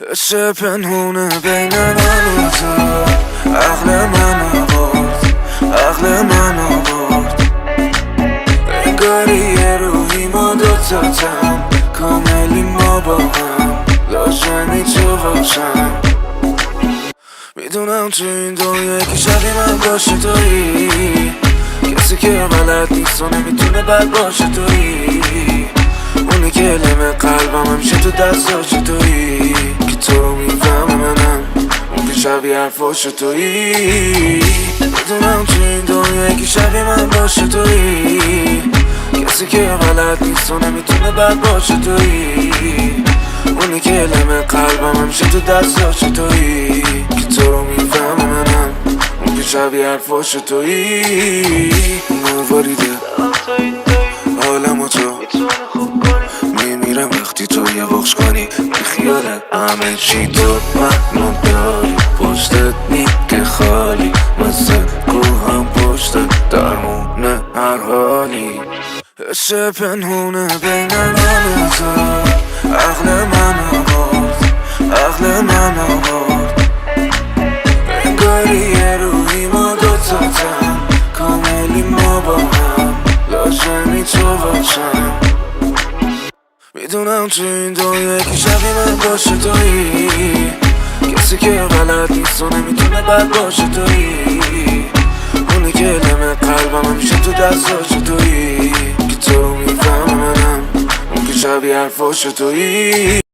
عشق پنهونه بین من و تو، عقل منو برد، عقل منو برد. انگاری یه روحی ما دوتاتم، کاملی ما با هم، لازمی تو باشم. میدونم تو این دنیا یکی شبیه من باشه تویی، کسی که بلد نیست و نمیتونه بد باشه تویی، اونی که لمه قلبم همیشه تو دستاش تویی، که تو رو میفهمه منم اون که شبیه حرفاش تویی. میدونم تو این دنیا یکی شبیه من باشه تویی، کسی که بلد نیست و نمیتونه بد باشه تویی، اونی که لمه قلبم همیشه تو دستاش تویی، که تو رو میفهمه منم اون که شبیه حرفاش تویی. مواریده حالمو تو میمیرم وقتی تو یه بخش کنی، بی خیالت همه چی تو منو داری، پشتت میگه خالی، مثل کوهم پشتت درمونه هر حالی. عشق پنهونه بین من و تو، عقل منو برد، عقل منو برد. انگاری یه روحی ما دوتاتم، کاملی ما با هم، لازمی تو باشم. میدونم تو این دنیا یکی شبیه من باشه تویی، کسی که بلد نیست و نمیتونه بد باشه تویی، اونی که لمه قلبم همیشه تو دستاش تویی، که تو رو میفهمه منم اون که شبیه حرفاش تویی.